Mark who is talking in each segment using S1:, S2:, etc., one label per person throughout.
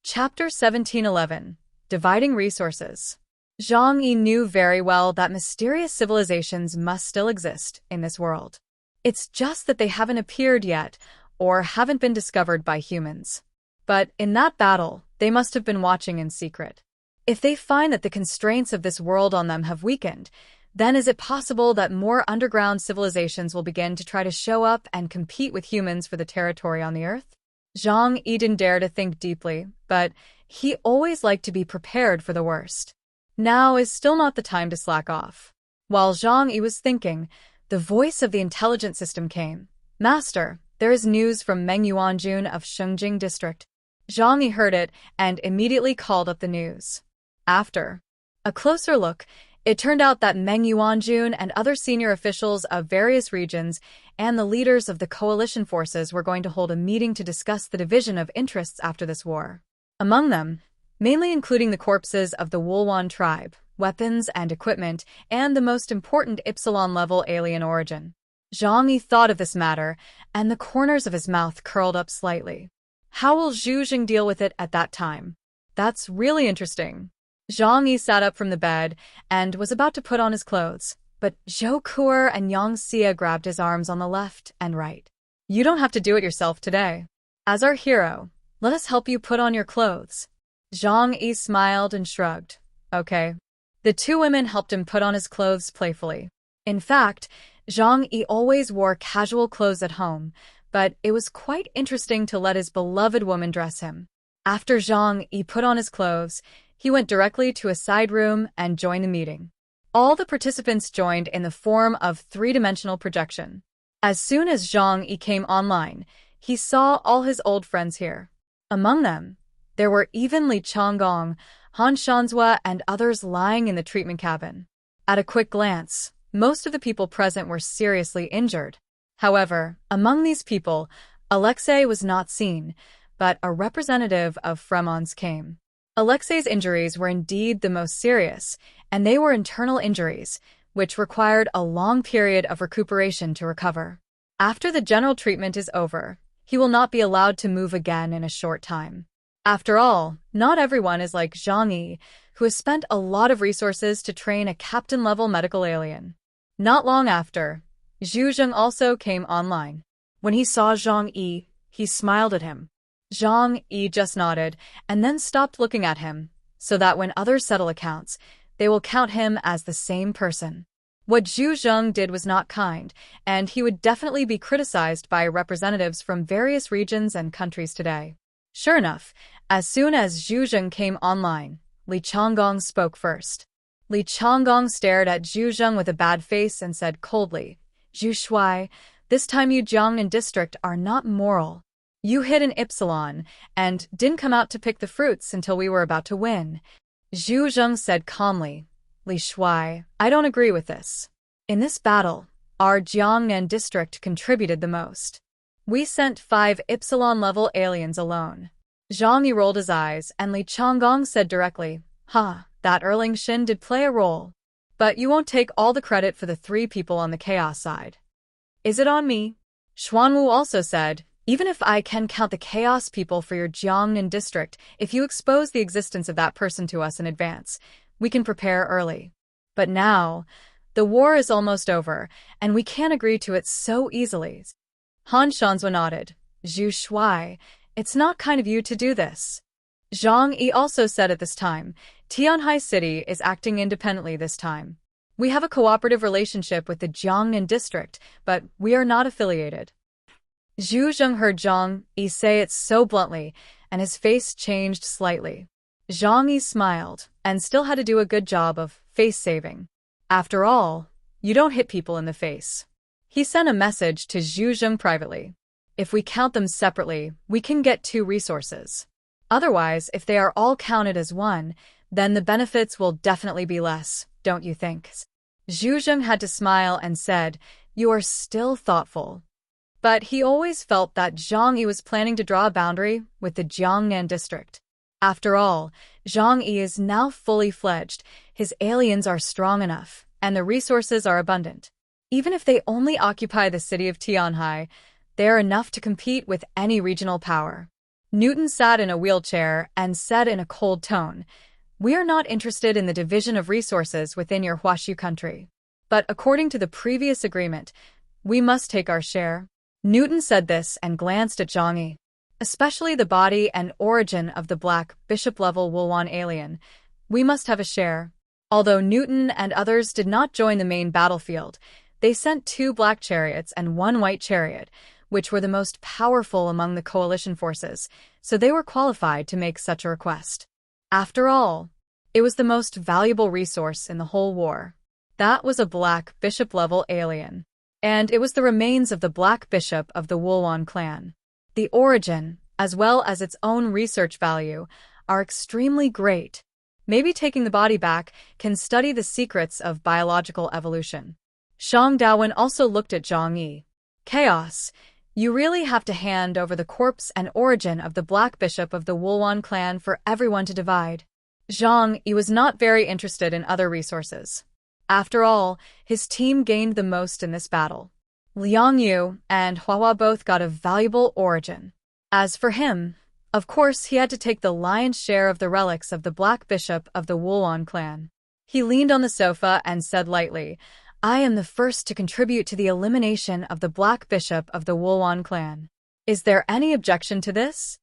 S1: Chapter 1711. Dividing Resources. Zhang Yi knew very well that mysterious civilizations must still exist in this world. It's just that they haven't appeared yet, or haven't been discovered by humans. But in that battle, they must have been watching in secret. If they find that the constraints of this world on them have weakened, then is it possible that more underground civilizations will begin to try to show up and compete with humans for the territory on the Earth? Zhang Yi didn't dare to think deeply, but he always liked to be prepared for the worst. Now is still not the time to slack off. While Zhang Yi was thinking, the voice of the intelligence system came. "Master, there is news from Meng Yuanjun of Shengjing District." Zhang Yi heard it and immediately called up the news. After a closer look, it turned out that Meng Yuanjun and other senior officials of various regions and the leaders of the coalition forces were going to hold a meeting to discuss the division of interests after this war. Among them, mainly including the corpses of the Wulwan tribe, weapons and equipment, and the most important Epsilon-level alien origin. Zhang Yi thought of this matter, and the corners of his mouth curled up slightly. How will Zhu Jing deal with it at that time? That's really interesting. Zhang Yi sat up from the bed and was about to put on his clothes, but Zhou Kuer and Yang Xia grabbed his arms on the left and right. "You don't have to do it yourself today. As our hero, let us help you put on your clothes." Zhang Yi smiled and shrugged. Okay. The two women helped him put on his clothes playfully. In fact, Zhang Yi always wore casual clothes at home, but it was quite interesting to let his beloved woman dress him. After Zhang Yi put on his clothes, he went directly to a side room and joined the meeting. All the participants joined in the form of three-dimensional projection. As soon as Zhang Yi came online, he saw all his old friends here. Among them, there were even Li Changgong, Han Shanzhua, and others lying in the treatment cabin. At a quick glance, most of the people present were seriously injured. However, among these people, Alexei was not seen, but a representative of Fremon's came. Alexei's injuries were indeed the most serious, and they were internal injuries, which required a long period of recuperation to recover. After the general treatment is over, he will not be allowed to move again in a short time. After all, not everyone is like Zhang Yi, who has spent a lot of resources to train a captain-level medical alien. Not long after, Zhu Jing also came online. When he saw Zhang Yi, he smiled at him. Zhang Yi just nodded and then stopped looking at him, so that when others settle accounts, they will count him as the same person. What Zhu Jing did was not kind, and he would definitely be criticized by representatives from various regions and countries today. Sure enough, as soon as Zhu Jing came online, Li Changgong spoke first. Li Changgong stared at Zhu Jing with a bad face and said coldly, "Zhu Shuai, this time you Jiang and district are not moral. You hid an Epsilon and didn't come out to pick the fruits until we were about to win." Zhu Jing said calmly, "Li Shuai, I don't agree with this. In this battle, our Jiangnan district contributed the most. We sent 5 Epsilon-level aliens alone." Zhang Yi rolled his eyes, and Li Changgong said directly, That Erling Shin did play a role. But you won't take all the credit for the 3 people on the chaos side. Is it on me?" Xuanwu also said, "Even if I can count the chaos people for your Jiangnan district, if you expose the existence of that person to us in advance, we can prepare early. But now, the war is almost over, and we can't agree to it so easily." Han Shanzhua nodded. "Zhu Shuai, it's not kind of you to do this." Zhang Yi also said at this time, "Tianhai City is acting independently this time. We have a cooperative relationship with the Jiangnan district, but we are not affiliated." Zhu Jing heard Zhang Yi say it so bluntly, and his face changed slightly. Zhang Yi smiled, and still had to do a good job of face-saving. After all, you don't hit people in the face. He sent a message to Zhu Jing privately. "If we count them separately, we can get 2 resources. Otherwise, if they are all counted as one, then the benefits will definitely be less, don't you think?" Zhu Jing had to smile and said, "You are still thoughtful." But he always felt that Zhang Yi was planning to draw a boundary with the Jiangnan district. After all, Zhang Yi is now fully fledged, his aliens are strong enough, and the resources are abundant. Even if they only occupy the city of Tianhai, they are enough to compete with any regional power. Newton sat in a wheelchair and said in a cold tone, "We are not interested in the division of resources within your Huashu country. But according to the previous agreement, we must take our share." Newton said this and glanced at Zhang Yi. "Especially the body and origin of the Black Bishop-level Wulwan alien. We must have a share." Although Newton and others did not join the main battlefield, they sent 2 black chariots and 1 white chariot, which were the most powerful among the coalition forces, so they were qualified to make such a request. After all, it was the most valuable resource in the whole war. That was a Black Bishop-level alien. And it was the remains of the Black Bishop of the Wulwan clan. The origin, as well as its own research value, are extremely great. Maybe taking the body back can study the secrets of biological evolution. Shang Dawen also looked at Zhang Yi. "Chaos, you really have to hand over the corpse and origin of the Black Bishop of the Wulwan clan for everyone to divide." Zhang Yi was not very interested in other resources. After all, his team gained the most in this battle. Liang Yu and Huahua both got a valuable origin. As for him, of course he had to take the lion's share of the relics of the Black Bishop of the Wulwan clan. He leaned on the sofa and said lightly, "I am the first to contribute to the elimination of the Black Bishop of the Wulwan clan. Is there any objection to this?"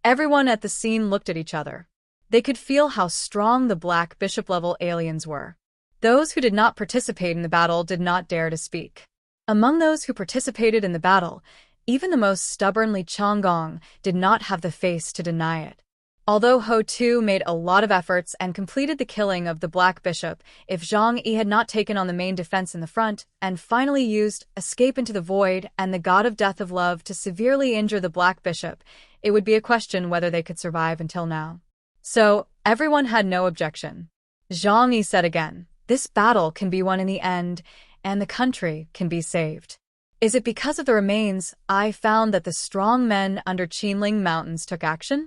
S1: Everyone at the scene looked at each other. They could feel how strong the Black Bishop-level aliens were. Those who did not participate in the battle did not dare to speak. Among those who participated in the battle, even the most stubborn Li Changgong did not have the face to deny it. Although Ho Tu made a lot of efforts and completed the killing of the Black Bishop, if Zhang Yi had not taken on the main defense in the front and finally used Escape into the Void and the God of Death of Love to severely injure the Black Bishop, it would be a question whether they could survive until now. So, everyone had no objection. Zhang Yi said again, "This battle can be won in the end, and the country can be saved. Is it because of the remains I found that the strong men under Qinling Mountains took action?"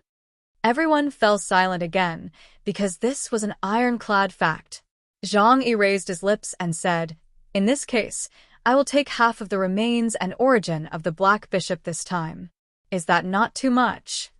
S1: Everyone fell silent again, because this was an ironclad fact. Zhang Yi raised his lips and said, "In this case, I will take half of the remains and origin of the Black Bishop this time. Is that not too much?"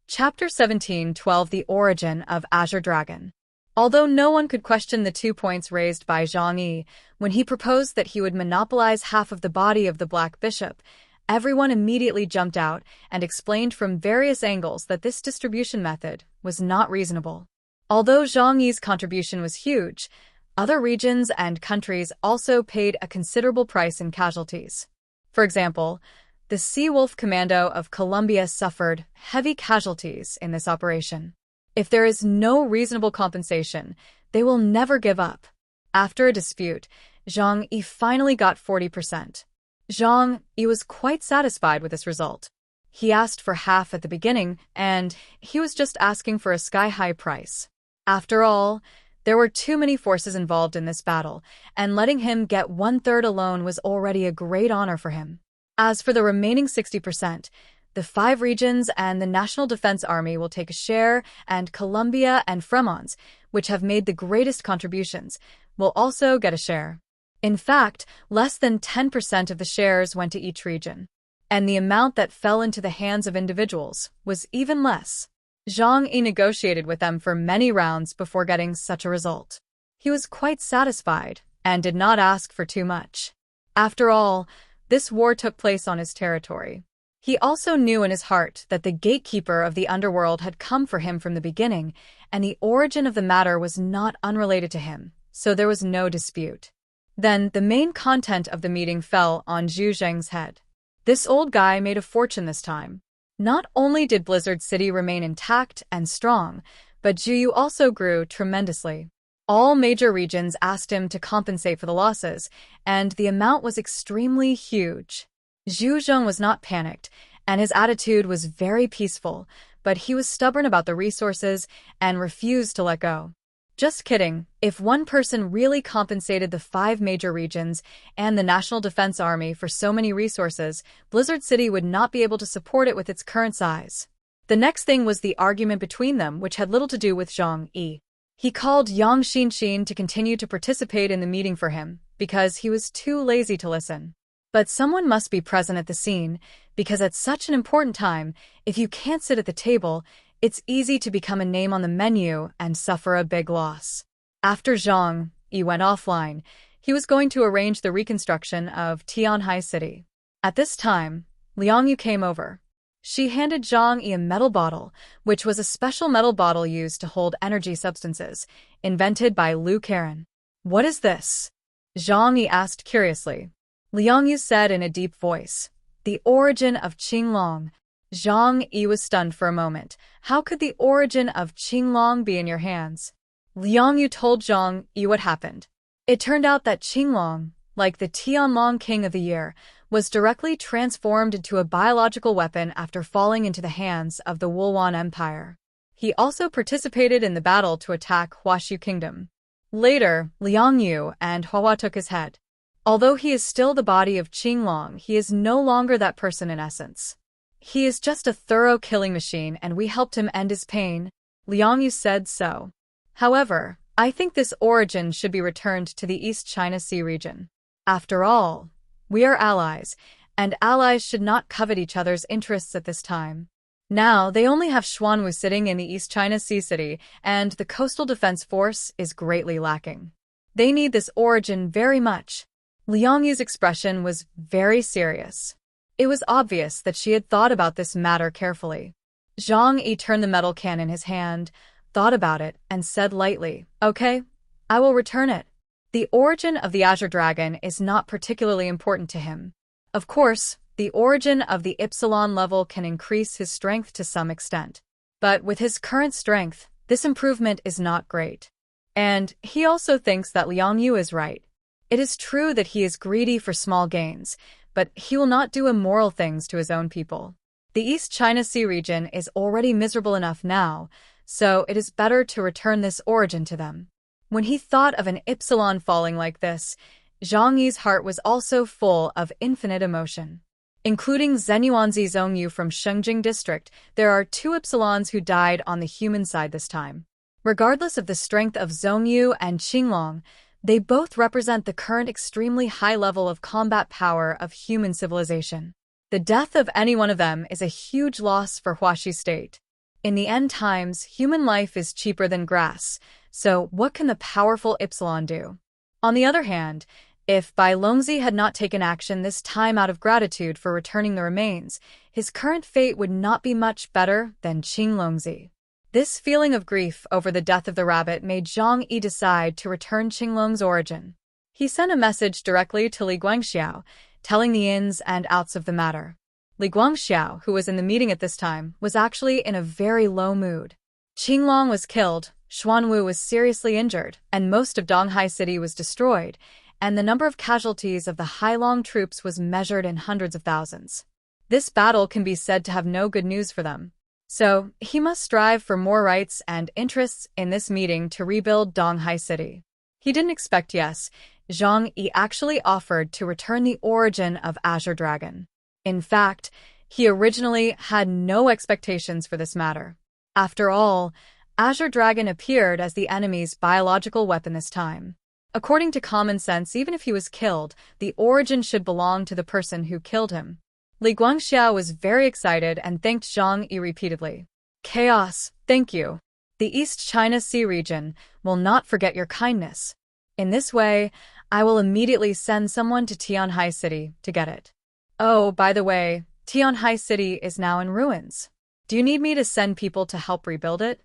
S1: Chapter 17:12 The Origin of Azure Dragon. Although no one could question the 2 points raised by Zhang Yi when he proposed that he would monopolize half of the body of the Black Bishop, everyone immediately jumped out and explained from various angles that this distribution method was not reasonable. Although Zhang Yi's contribution was huge, other regions and countries also paid a considerable price in casualties. For example, the Sea Wolf Commando of Colombia suffered heavy casualties in this operation. If there is no reasonable compensation, they will never give up. After a dispute, Zhang Yi finally got 40%. Zhang Yi was quite satisfied with this result. He asked for half at the beginning, and he was just asking for a sky-high price. After all, there were too many forces involved in this battle, and letting him get 1/3 alone was already a great honor for him. As for the remaining 60%, the 5 regions and the National Defense Army will take a share, and Colombia and Fremont, which have made the greatest contributions, will also get a share. In fact, less than 10% of the shares went to each region. And the amount that fell into the hands of individuals was even less. Zhang Yi negotiated with them for many rounds before getting such a result. He was quite satisfied and did not ask for too much. After all, this war took place on his territory. He also knew in his heart that the gatekeeper of the underworld had come for him from the beginning, and the origin of the matter was not unrelated to him, so there was no dispute. Then the main content of the meeting fell on Zhu Zheng's head. This old guy made a fortune this time. Not only did Blizzard City remain intact and strong, but Juyu also grew tremendously. All major regions asked him to compensate for the losses, and the amount was extremely huge. Zhu Zheng was not panicked, and his attitude was very peaceful, but he was stubborn about the resources and refused to let go. Just kidding, if one person really compensated the 5 major regions and the National Defense Army for so many resources, Blizzard City would not be able to support it with its current size. The next thing was the argument between them, which had little to do with Zhang Yi. He called Yang Xinxin to continue to participate in the meeting for him, because he was too lazy to listen. But someone must be present at the scene, because at such an important time, if you can't sit at the table, it's easy to become a name on the menu and suffer a big loss. After Zhang Yi went offline, he was going to arrange the reconstruction of Tianhai City. At this time, Liang Yu came over. She handed Zhang Yi a metal bottle, which was a special metal bottle used to hold energy substances, invented by Liu Karen. "What is this?" Zhang Yi asked curiously. Liang Yu said in a deep voice, "The origin of Qinglong." Zhang Yi was stunned for a moment. How could the origin of Qinglong be in your hands? Liang Yu told Zhang Yi what happened. It turned out that Qinglong, like the Tianlong King of the Year, was directly transformed into a biological weapon after falling into the hands of the Wulwan Empire. He also participated in the battle to attack Huashu Kingdom. Later, Liang Yu and Hua took his head. Although he is still the body of Qinglong, he is no longer that person in essence. He is just a thorough killing machine, and we helped him end his pain. Liang Yu said so. However, I think this origin should be returned to the East China Sea region. After all, we are allies, and allies should not covet each other's interests at this time. Now, they only have Xuanwu sitting in the East China Sea city, and the Coastal Defense Force is greatly lacking. They need this origin very much. Liang Yu's expression was very serious. It was obvious that she had thought about this matter carefully. Zhang Yi turned the metal can in his hand, thought about it, and said lightly, "Okay, I will return it." The origin of the Azure Dragon is not particularly important to him. Of course, the origin of the Epsilon level can increase his strength to some extent. But with his current strength, this improvement is not great. And he also thinks that Liang Yu is right. It is true that he is greedy for small gains, but he will not do immoral things to his own people. The East China Sea region is already miserable enough now, so it is better to return this origin to them. When he thought of an Epsilon falling like this, Zhang Yi's heart was also full of infinite emotion. Including Zenyuanzi Zhongyu from Shengjing District, there are 2 Epsilons who died on the human side this time. Regardless of the strength of Zhongyu and Qinglong, they both represent the current extremely high level of combat power of human civilization. The death of any one of them is a huge loss for Huaxi State. In the end times, human life is cheaper than grass, so what can the powerful Epsilon do? On the other hand, if Bai Longzi had not taken action this time out of gratitude for returning the remains, his current fate would not be much better than Qing Longzi. This feeling of grief over the death of the rabbit made Zhang Yi decide to return Qinglong's origin. He sent a message directly to Li Guangxiao, telling the ins and outs of the matter. Li Guangxiao, who was in the meeting at this time, was actually in a very low mood. Qinglong was killed, Xuanwu was seriously injured, and most of Donghai City was destroyed, and the number of casualties of the Hailong troops was measured in hundreds of thousands. This battle can be said to have no good news for them. So, he must strive for more rights and interests in this meeting to rebuild Donghai City. He didn't expect Zhang Yi actually offered to return the origin of Azure Dragon. In fact, he originally had no expectations for this matter. After all, Azure Dragon appeared as the enemy's biological weapon this time. According to common sense, even if he was killed, the origin should belong to the person who killed him. Li Guangxiao was very excited and thanked Zhang Yi repeatedly. "Chaos, thank you. The East China Sea region will not forget your kindness. In this way, I will immediately send someone to Tianhai City to get it. Oh, by the way, Tianhai City is now in ruins. Do you need me to send people to help rebuild it?"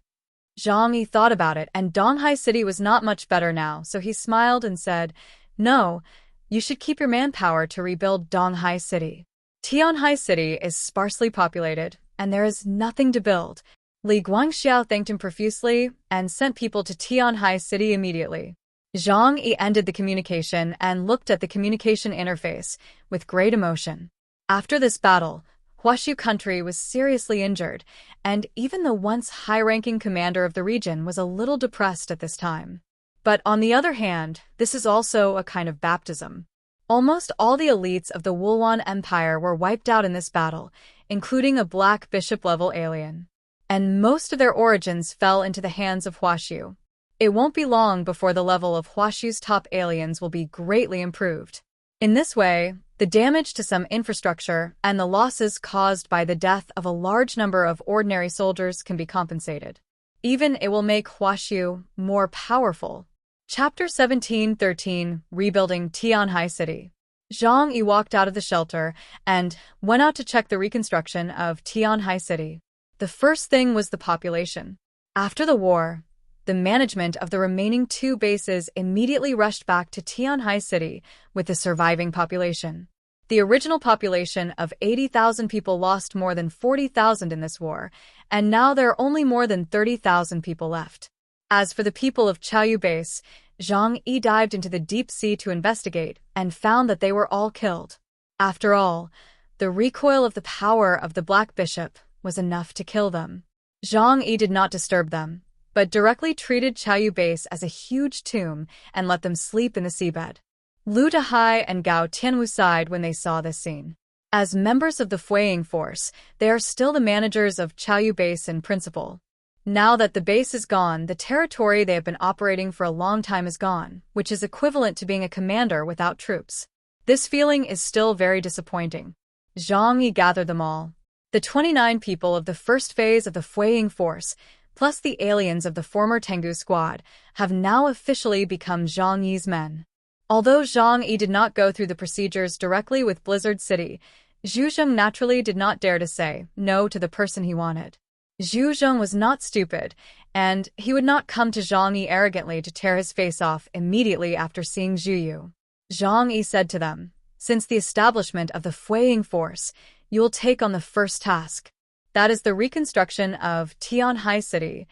S1: Zhang Yi thought about it, and Donghai City was not much better now, so he smiled and said, "No, you should keep your manpower to rebuild Donghai City. Tianhai City is sparsely populated, and there is nothing to build." Li Guangxiao thanked him profusely and sent people to Tianhai City immediately. Zhang Yi ended the communication and looked at the communication interface with great emotion. After this battle, Huashu country was seriously injured, and even the once high-ranking commander of the region was a little depressed at this time. But on the other hand, this is also a kind of baptism. Almost all the elites of the Wulwan Empire were wiped out in this battle, including a black bishop-level alien. And most of their origins fell into the hands of Huashu. It won't be long before the level of Huashu's top aliens will be greatly improved. In this way, the damage to some infrastructure and the losses caused by the death of a large number of ordinary soldiers can be compensated. Even it will make Huaxiu more powerful. Chapter 17-13 Rebuilding Tianhai City. Zhang Yi walked out of the shelter and went out to check the reconstruction of Tianhai City. The first thing was the population. After the war, the management of the remaining 2 bases immediately rushed back to Tianhai City with the surviving population. The original population of 80,000 people lost more than 40,000 in this war, and now there are only more than 30,000 people left. As for the people of Chaoyu Base, Zhang Yi dived into the deep sea to investigate and found that they were all killed. After all, the recoil of the power of the Black Bishop was enough to kill them. Zhang Yi did not disturb them, but directly treated Chaoyu Base as a huge tomb and let them sleep in the seabed. Lu Dahai and Gao Tianwu sighed when they saw this scene. As members of the Fueying force, they are still the managers of Chaoyu Base in principle. Now that the base is gone, the territory they have been operating for a long time is gone, which is equivalent to being a commander without troops. This feeling is still very disappointing. Zhang Yi gathered them all. The 29 people of the first phase of the Fueying force, plus the aliens of the former Tengu squad, have now officially become Zhang Yi's men. Although Zhang Yi did not go through the procedures directly with Blizzard City, Zhu Zheng naturally did not dare to say no to the person he wanted. Zhu Zheng was not stupid, and he would not come to Zhang Yi arrogantly to tear his face off immediately after seeing Zhu Yu. Zhang Yi said to them, "Since the establishment of the Fueying force, you will take on the first task. That is the reconstruction of Tianhai City.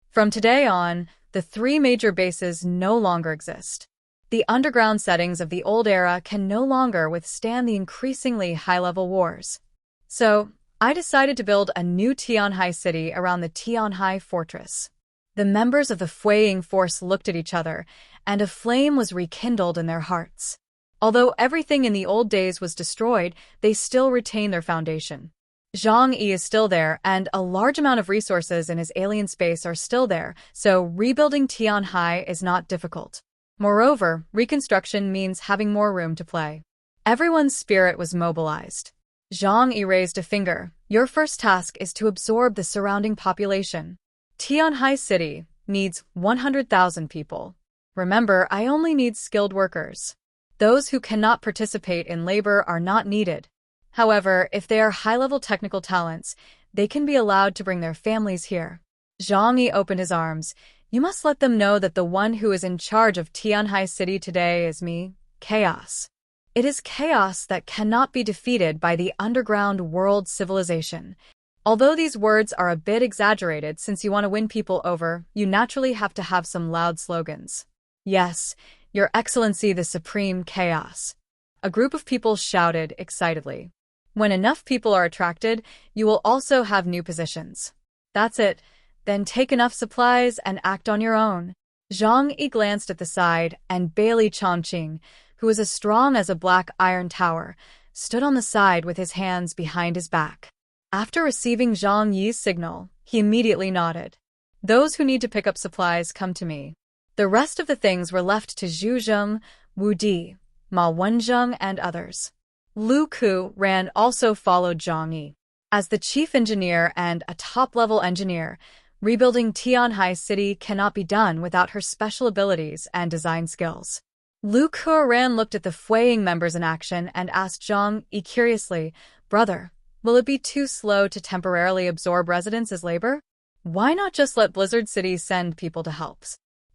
S1: From today on, the 3 major bases no longer exist. The underground settings of the old era can no longer withstand the increasingly high-level wars. So, I decided to build a new Tianhai City around the Tianhai Fortress." The members of the Fueying force looked at each other, and a flame was rekindled in their hearts. Although everything in the old days was destroyed, they still retain their foundation. Zhang Yi is still there, and a large amount of resources in his alien space are still there, so rebuilding Tianhai is not difficult. Moreover, reconstruction means having more room to play. Everyone's spirit was mobilized. Zhang Yi raised a finger. "Your first task is to absorb the surrounding population. Tianhai City needs 100,000 people. Remember, I only need skilled workers. Those who cannot participate in labor are not needed. However, if they are high-level technical talents, they can be allowed to bring their families here." Zhang Yi opened his arms. "You must let them know that the one who is in charge of Tianhai City today is me, Chaos. It is chaos that cannot be defeated by the underground world civilization." Although these words are a bit exaggerated since you want to win people over, you naturally have to have some loud slogans. "Yes, Your Excellency the Supreme Chaos." A group of people shouted excitedly. When enough people are attracted, you will also have new positions. That's it. Then take enough supplies and act on your own. Zhang Yi glanced at the side, and Bailey Chongqing, who was as strong as a black iron tower, stood on the side with his hands behind his back. After receiving Zhang Yi's signal, he immediately nodded. "Those who need to pick up supplies come to me." The rest of the things were left to Zhu Zheng, Wu Di, Ma Wenzheng, and others. Lu Ku Ran also followed Zhang Yi. As the chief engineer and a top-level engineer, rebuilding Tianhai City cannot be done without her special abilities and design skills. Lu Kuran looked at the Fueying members in action and asked Zhang Yi curiously, "Brother, will it be too slow to temporarily absorb residents as labor? Why not just let Blizzard City send people to help?"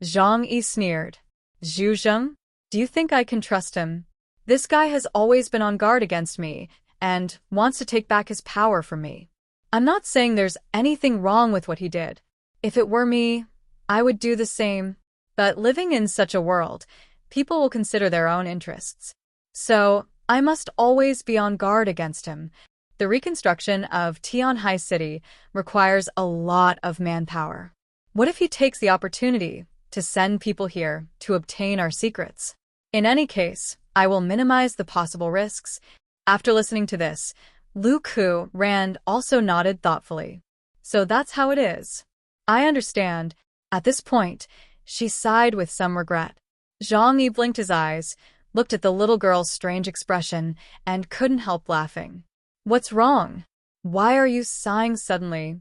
S1: Zhang Yi sneered. "Zhu Zheng? Do you think I can trust him? This guy has always been on guard against me and wants to take back his power from me. I'm not saying there's anything wrong with what he did. If it were me, I would do the same. But living in such a world, people will consider their own interests. So, I must always be on guard against him. The reconstruction of Tianhai City requires a lot of manpower. What if he takes the opportunity to send people here to obtain our secrets? In any case, I will minimize the possible risks." After listening to this, Lu Ku Rand also nodded thoughtfully. "So that's how it is. I understand." At this point, she sighed with some regret. Zhang Yi blinked his eyes. looked at the little girl's strange expression, and couldn't help laughing. "What's wrong? Why are you sighing suddenly?"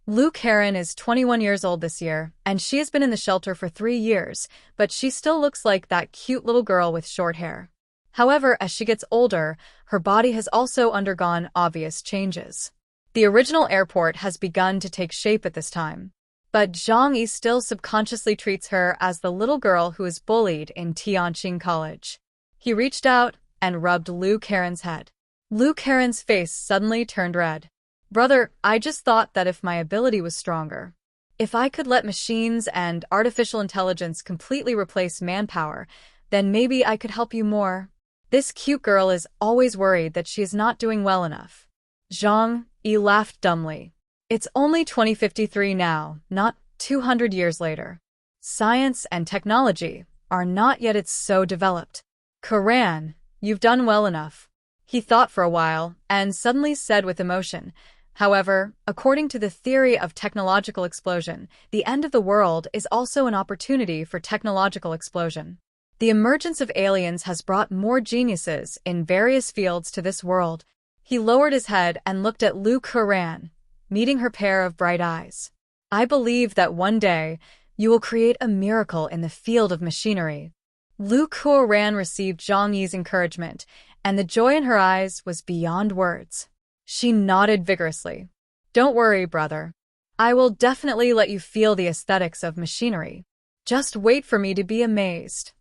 S1: Luke Heron is 21 years old this year, and she has been in the shelter for 3 years, but she still looks like that cute little girl with short hair. However, as she gets older, her body has also undergone obvious changes. The original airport has begun to take shape at this time, but Zhang still subconsciously treats her as the little girl who is bullied in Tianqing College. He reached out and rubbed Luke Heron's head. Luke Heron's face suddenly turned red. "Brother, I just thought that if my ability was stronger, if I could let machines and artificial intelligence completely replace manpower, then maybe I could help you more. This cute girl is always worried that she is not doing well enough." Zhang Yi laughed dumbly. "It's only 2053 now, not 200 years later. Science and technology are not yet so developed. Karan, you've done well enough." He thought for a while and suddenly said with emotion, "However, according to the theory of technological explosion, the end of the world is also an opportunity for technological explosion. The emergence of aliens has brought more geniuses in various fields to this world." He lowered his head and looked at Luke Haran, meeting her pair of bright eyes. "I believe that one day you will create a miracle in the field of machinery." Luke Haran received Zhang Yi's encouragement, and the joy in her eyes was beyond words. She nodded vigorously. "Don't worry, brother. I will definitely let you feel the aesthetics of machinery. Just wait for me to be amazed."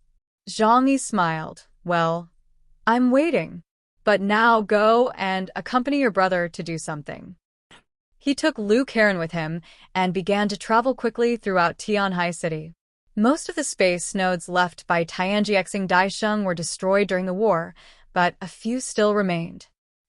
S1: Zhang Yi smiled. "Well, I'm waiting. But now go and accompany your brother to do something." He took Luke Heron with him and began to travel quickly throughout Tianhai City. Most of the space nodes left by Tianjiexing Daisheng were destroyed during the war, but a few still remained.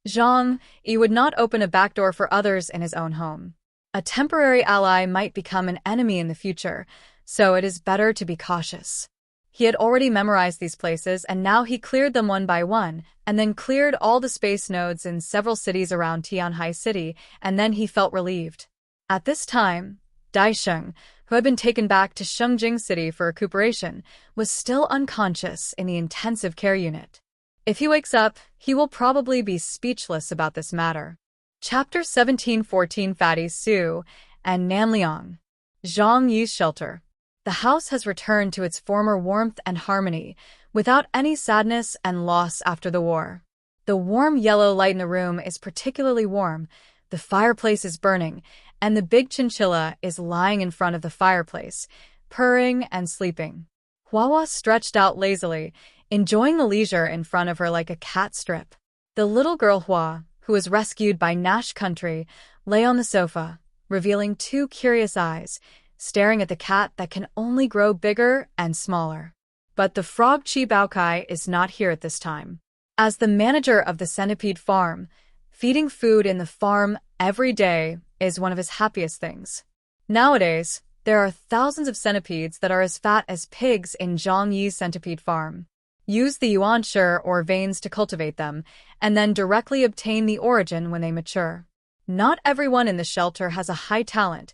S1: Zhang Yi would not open a backdoor for others in his own home. A temporary ally might become an enemy in the future, so it is better to be cautious. He had already memorized these places, and now he cleared them one by one, and then cleared all the space nodes in several cities around Tianhai City, and then he felt relieved. At this time, Daisheng, who had been taken back to Shengjing City for recuperation, was still unconscious in the intensive care unit. If he wakes up, he will probably be speechless about this matter. Chapter 1714 Fatty Su and Nanliang. Zhang Yi's shelter. The house has returned to its former warmth and harmony, without any sadness and loss after the war. The warm yellow light in the room is particularly warm, the fireplace is burning, and the big chinchilla is lying in front of the fireplace, purring and sleeping. Huahua stretched out lazily, enjoying the leisure in front of her like a cat strip. The little girl Hua, who was rescued by Nash Country, lay on the sofa, revealing 2 curious eyes, staring at the cat that can only grow bigger and smaller. But the frog Chi Baokai is not here at this time. As the manager of the centipede farm, feeding food in the farm every day is one of his happiest things. Nowadays, there are thousands of centipedes that are as fat as pigs in Zhang Yi's centipede farm. Use the yuanshi or veins to cultivate them, and then directly obtain the origin when they mature. Not everyone in the shelter has a high talent,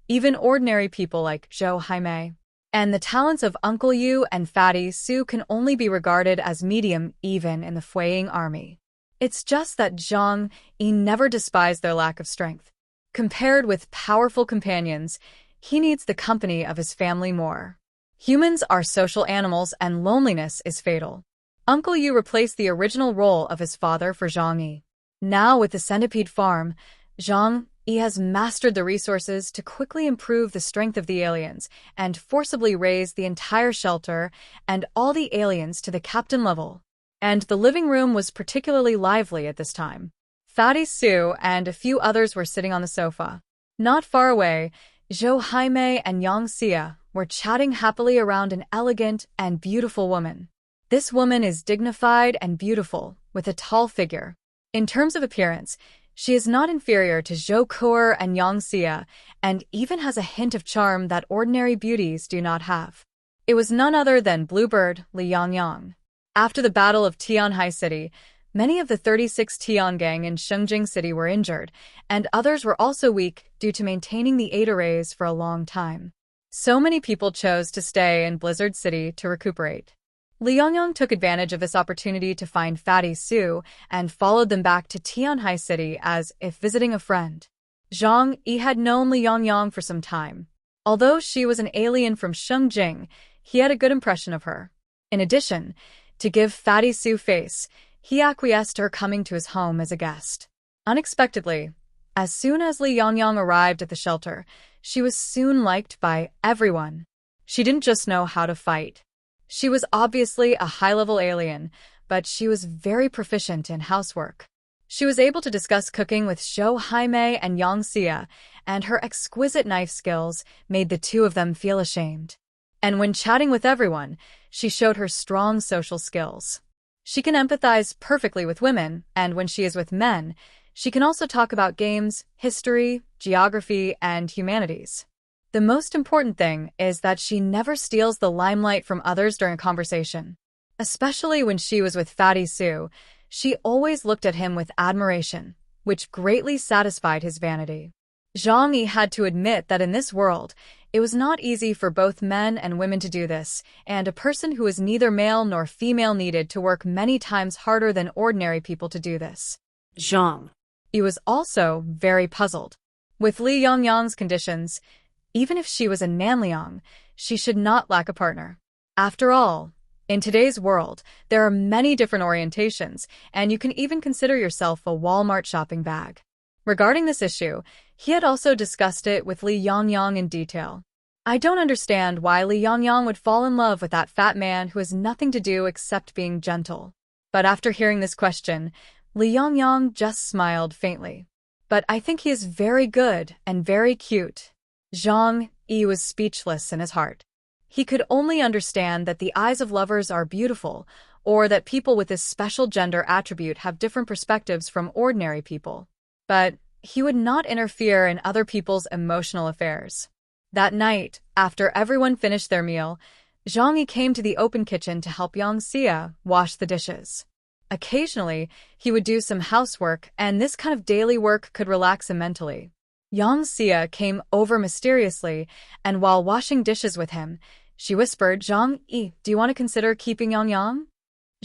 S1: even ordinary people like Zhou Haimei. And the talents of Uncle Yu and Fatty Su can only be regarded as medium even in the Fueying army. It's just that Zhang Yi never despised their lack of strength. Compared with powerful companions, he needs the company of his family more. Humans are social animals and loneliness is fatal. Uncle Yu replaced the original role of his father for Zhang Yi. Now with the centipede farm, Zhang Yi has mastered the resources to quickly improve the strength of the aliens and forcibly raise the entire shelter and all the aliens to the captain level. And the living room was particularly lively at this time. Fatty Su and a few others were sitting on the sofa. Not far away, Zhou Haimei and Yang Xia were chatting happily around an elegant and beautiful woman. This woman is dignified and beautiful, with a tall figure. In terms of appearance, she is not inferior to Zhou Kuer and Yang Xia, and even has a hint of charm that ordinary beauties do not have. It was none other than Bluebird Li Yangyang. After the Battle of Tianhai City, many of the 36 Tian gang in Shengjing City were injured, and others were also weak due to maintaining the Ada rays for a long time. So many people chose to stay in Blizzard City to recuperate. Li Yongyang took advantage of this opportunity to find Fatty Su and followed them back to Tianhai City as if visiting a friend. Zhang Yi had known Li Yongyang for some time. Although she was an alien from Shengjing, he had a good impression of her. In addition, to give Fatty Su face, he acquiesced to her coming to his home as a guest. Unexpectedly, as soon as Li Yongyang arrived at the shelter, she was soon liked by everyone. She didn't just know how to fight. She was obviously a high-level alien, but she was very proficient in housework. She was able to discuss cooking with Zhou Haimei and Yang Xia, and her exquisite knife skills made the two of them feel ashamed. And when chatting with everyone, she showed her strong social skills. She can empathize perfectly with women, and when she is with men, she can also talk about games, history, geography, and humanities. The most important thing is that she never steals the limelight from others during a conversation. Especially when she was with Fatty Su, she always looked at him with admiration, which greatly satisfied his vanity. Zhang Yi had to admit that in this world, it was not easy for both men and women to do this, and a person who was neither male nor female needed to work many times harder than ordinary people to do this.
S2: Zhang
S1: Yi was also very puzzled. With Li Yongyang's conditions, even if she was a Nanliang, she should not lack a partner. After all, in today's world, there are many different orientations, and you can even consider yourself a Walmart shopping bag. Regarding this issue, he had also discussed it with Li Yongyang in detail. I don't understand why Li Yongyang would fall in love with that fat man who has nothing to do except being gentle. But after hearing this question, Li Yongyang just smiled faintly. But I think he is very good and very cute. Zhang Yi was speechless in his heart. He could only understand that the eyes of lovers are beautiful, or that people with this special gender attribute have different perspectives from ordinary people. But he would not interfere in other people's emotional affairs. That night, after everyone finished their meal, Zhang Yi came to the open kitchen to help Yang Xia wash the dishes. Occasionally, he would do some housework, and this kind of daily work could relax him mentally. Yang Xia came over mysteriously, and while washing dishes with him, she whispered, "Zhang Yi, do you want to consider keeping Yang?"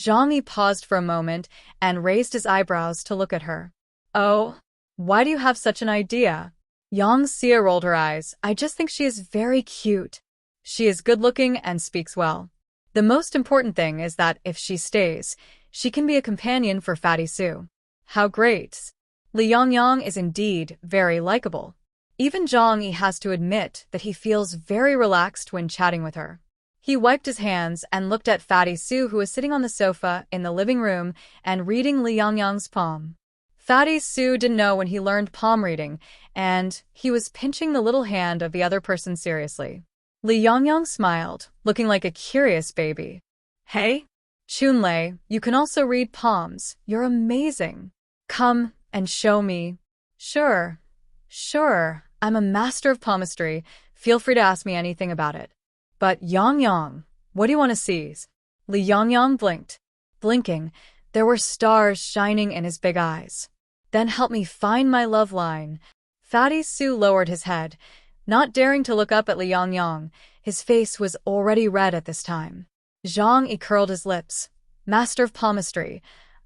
S1: Zhang Yi paused for a moment and raised his eyebrows to look at her. "Oh, why do you have such an idea?" Yang Xia rolled her eyes. "I just think she is very cute. She is good-looking and speaks well. The most important thing is that if she stays, she can be a companion for Fatty Su." How great! Li Yongyang is indeed very likable. Even Zhang Yi has to admit that he feels very relaxed when chatting with her. He wiped his hands and looked at Fatty Su, who was sitting on the sofa in the living room and reading Li Yongyang's palm. Fatty Su didn't know when he learned palm reading, and he was pinching the little hand of the other person seriously. Li Yongyang smiled, looking like a curious baby. "Hey, Chunlei, you can also read palms. You're amazing. Come and show me." Sure, I'm a master of palmistry. Feel free to ask me anything about it." "But Yongyang, what do you want to see?" Li Yongyang blinked. Blinking, there were stars shining in his big eyes. "Then help me find my love line." Fatty Su lowered his head, not daring to look up at Li Yongyang. His face was already red at this time. Zhang Yi curled his lips. "Master of palmistry,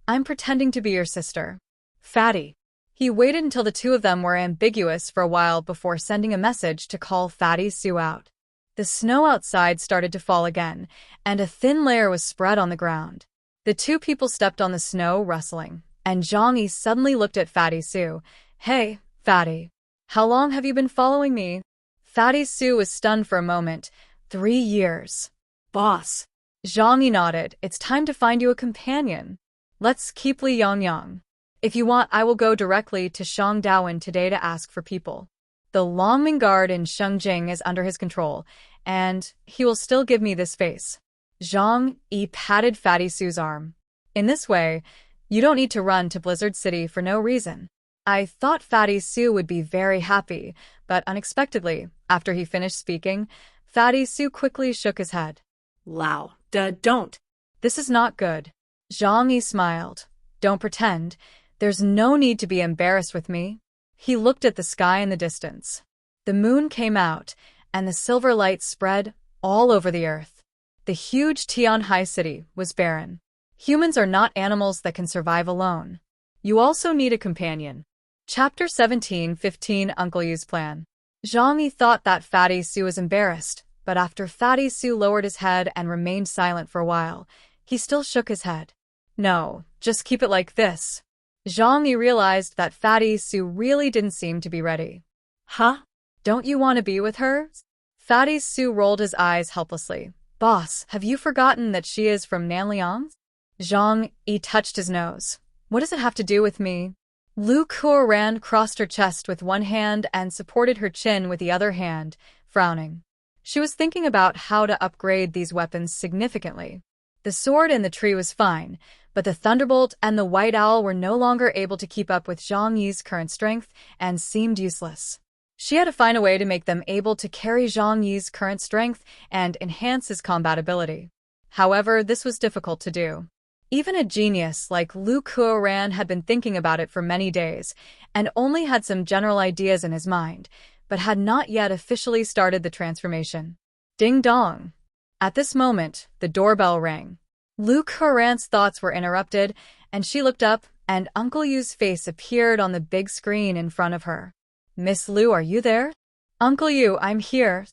S1: I'm pretending to be your sister." "Fatty." He waited until the two of them were ambiguous for a while before sending a message to call Fatty Su out. The snow outside started to fall again, and a thin layer was spread on the ground. The two people stepped on the snow, rustling, and Zhang Yi suddenly looked at Fatty Su. "Hey, Fatty. How long have you been following me?" Fatty Su was stunned for a moment. 3 years. "Boss." Zhang Yi nodded. "It's time to find you a companion. Let's keep Li Yongyang. If you want, I will go directly to Shangdaowen today to ask for people. The Longming Guard in Shengjing is under his control, and he will still give me this face." Zhang Yi patted Fatty Su's arm. "In this way, you don't need to run to Blizzard City for no reason." I thought Fatty Su would be very happy, but unexpectedly, after he finished speaking, Fatty Su quickly shook his head.
S2: "Lao, don't."
S1: "This is not good." Zhang Yi smiled. "Don't pretend. There's no need to be embarrassed with me." He looked at the sky in the distance. The moon came out, and the silver light spread all over the earth. The huge Tianhai city was barren. Humans are not animals that can survive alone. You also need a companion. Chapter 17:15 Uncle Yu's Plan. Zhang Yi thought that Fatty Su was embarrassed, but after Fatty Su lowered his head and remained silent for a while, he still shook his head. No, just keep it like this. Zhang Yi realized that Fatty Su really didn't seem to be ready.
S2: Huh?
S1: Don't you want to be with her? Fatty Su rolled his eyes helplessly. Boss, have you forgotten that she is from Nanliang? Zhang Yi touched his nose. What does it have to do with me? Lu Kuoran crossed her chest with one hand and supported her chin with the other hand, frowning. She was thinking about how to upgrade these weapons significantly. The sword in the tree was fine, but the thunderbolt and the white owl were no longer able to keep up with Zhang Yi's current strength and seemed useless. She had to find a way to make them able to carry Zhang Yi's current strength and enhance his combat ability. However, this was difficult to do. Even a genius like Lu Kuoran had been thinking about it for many days and only had some general ideas in his mind, but had not yet officially started the transformation. Ding dong! At this moment, the doorbell rang. Lu Kuoran's thoughts were interrupted, and she looked up, and Uncle Yu's face appeared on the big screen in front of her. Miss Lu, are you there? Uncle Yu, I'm here.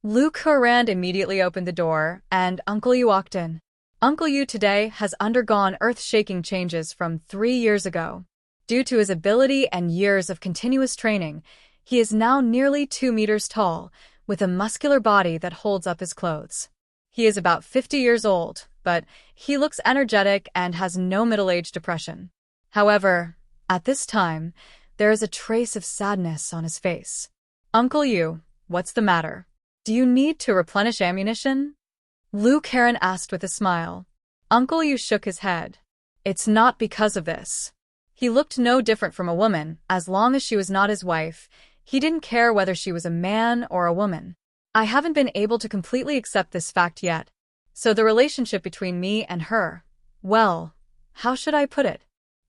S1: Lu Kuoran immediately opened the door, and Uncle Yu walked in. Uncle Yu today has undergone earth-shaking changes from 3 years ago. Due to his ability and years of continuous training, he is now nearly 2 meters tall, with a muscular body that holds up his clothes. He is about 50 years old, but he looks energetic and has no middle-age depression. However, at this time, there is a trace of sadness on his face. Uncle Yu, what's the matter? Do you need to replenish ammunition? Lu Karen asked with a smile. Uncle Yu shook his head. It's not because of this. He looked no different from a woman, as long as she was not his wife. He didn't care whether she was a man or a woman. I haven't been able to completely accept this fact yet. So the relationship between me and her, well, how should I put it?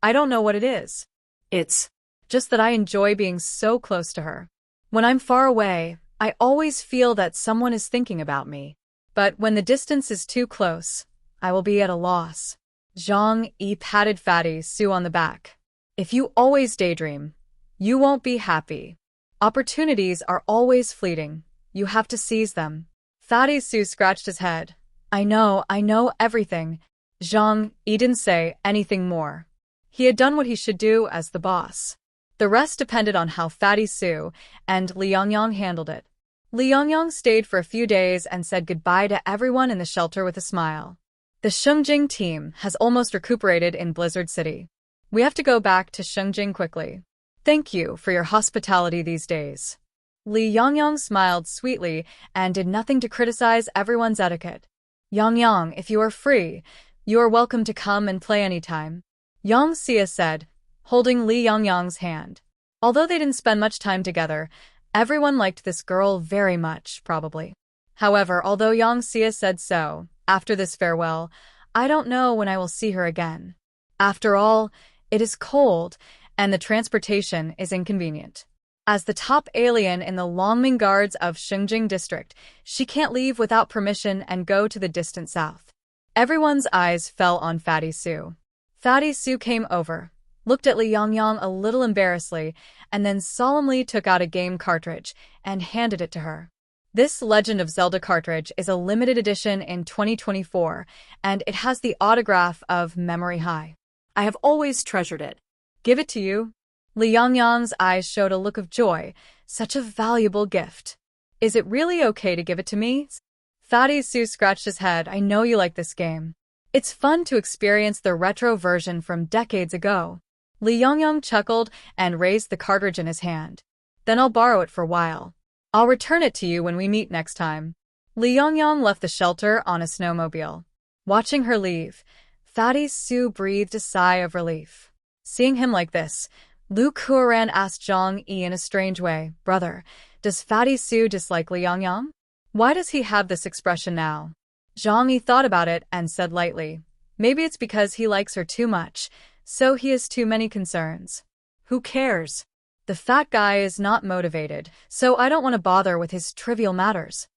S1: I don't know what it is.
S2: It's
S1: just that I enjoy being so close to her. When I'm far away, I always feel that someone is thinking about me. But when the distance is too close, I will be at a loss. Zhang Yi patted Fatty Su on the back. If you always daydream, you won't be happy. Opportunities are always fleeting. You have to seize them. Fatty Su scratched his head. I know everything. Zhang Yi didn't say anything more. He had done what he should do as the boss. The rest depended on how Fatty Su and Li Yongyang handled it. Li Yongyang stayed for a few days and said goodbye to everyone in the shelter with a smile. The Shengjing team has almost recuperated in Blizzard City. We have to go back to Shengjing quickly. Thank you for your hospitality these days. Li Yongyang smiled sweetly and did nothing to criticize everyone's etiquette. Yongyang, if you are free, you are welcome to come and play anytime. Yang Xia said, holding Li Yongyang's hand. Although they didn't spend much time together, everyone liked this girl very much, probably. However, although Yang Xia said so, after this farewell, I don't know when I will see her again. After all, it is cold, and the transportation is inconvenient. As the top alien in the Longming Guards of Shengjing District, she can't leave without permission and go to the distant south. Everyone's eyes fell on Fatty Su. Fatty Su came over, looked at Li Yongyang a little embarrassedly, and then solemnly took out a game cartridge and handed it to her. This Legend of Zelda cartridge is a limited edition in 2024, and it has the autograph of Memory High. I have always treasured it. Give it to you. Li Yongyang's eyes showed a look of joy. Such a valuable gift. Is it really okay to give it to me? Fatty Su scratched his head. I know you like this game. It's fun to experience the retro version from decades ago. Li Yongyang chuckled and raised the cartridge in his hand. Then I'll borrow it for a while. I'll return it to you when we meet next time. Li Yongyang left the shelter on a snowmobile. Watching her leave, Fatty Su breathed a sigh of relief. Seeing him like this, Lu Kuoran asked Zhang Yi in a strange way, Brother, does Fatty Su dislike Li Yongyang? Why does he have this expression now? Zhang Yi thought about it and said lightly, maybe it's because he likes her too much, so he has too many concerns. Who cares? The fat guy is not motivated, so I don't want to bother with his trivial matters.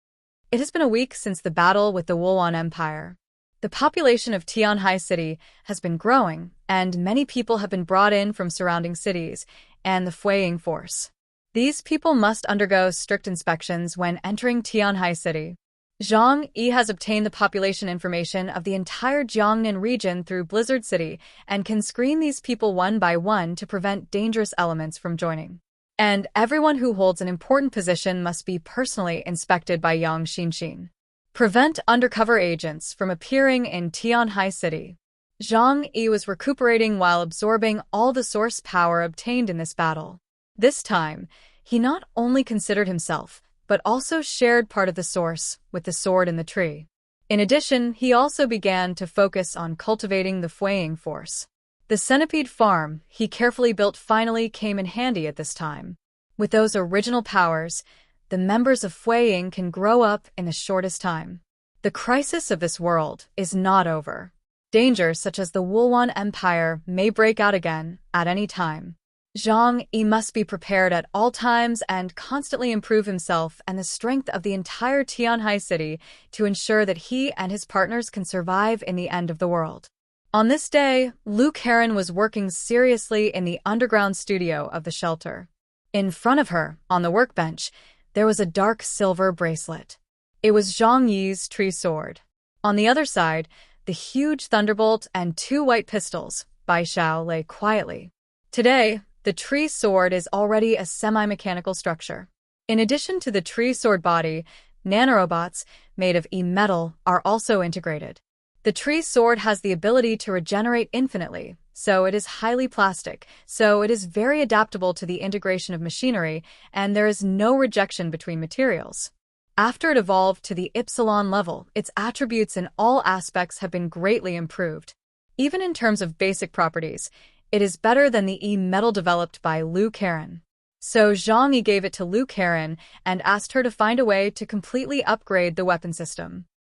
S1: It has been a week since the battle with the Wulwan Empire. The population of Tianhai City has been growing, and many people have been brought in from surrounding cities and the Fueying force. These people must undergo strict inspections when entering Tianhai City. Zhang has obtained the population information of the entire Jiangnan region through Blizzard City and can screen these people one by one to prevent dangerous elements from joining. And everyone who holds an important position must be personally inspected by Yang Xinxin. Prevent undercover agents from appearing in Tianhai City. Zhang was recuperating while absorbing all the source power obtained in this battle. This time, he not only considered himself, but also shared part of the source with the sword in the tree. In addition, he also began to focus on cultivating the Fueying force. The centipede farm he carefully built finally came in handy at this time. With those original powers, the members of Fueying can grow up in the shortest time. The crisis of this world is not over. Dangers such as the Wulwan Empire may break out again at any time. Zhang must be prepared at all times and constantly improve himself and the strength of the entire Tianhai City to ensure that he and his partners can survive in the end of the world. On this day, Lu Karen was working seriously in the underground studio of the shelter. In front of her, on the workbench, there was a dark silver bracelet. It was Zhang Yi's tree sword. On the other side, the huge thunderbolt and 2 white pistols, Bai Xiao, lay quietly. Today, the tree sword is already a semi-mechanical structure. In addition to the tree sword body, nanorobots made of metal are also integrated. The tree sword has the ability to regenerate infinitely, so it is highly plastic, so it is very adaptable to the integration of machinery, and there is no rejection between materials. After it evolved to the Epsilon level, its attributes in all aspects have been greatly improved. Even in terms of basic properties, it is better than the metal developed by Lu Karen. So Zhang gave it to Lu Karen and asked her to find a way to completely upgrade the weapon system.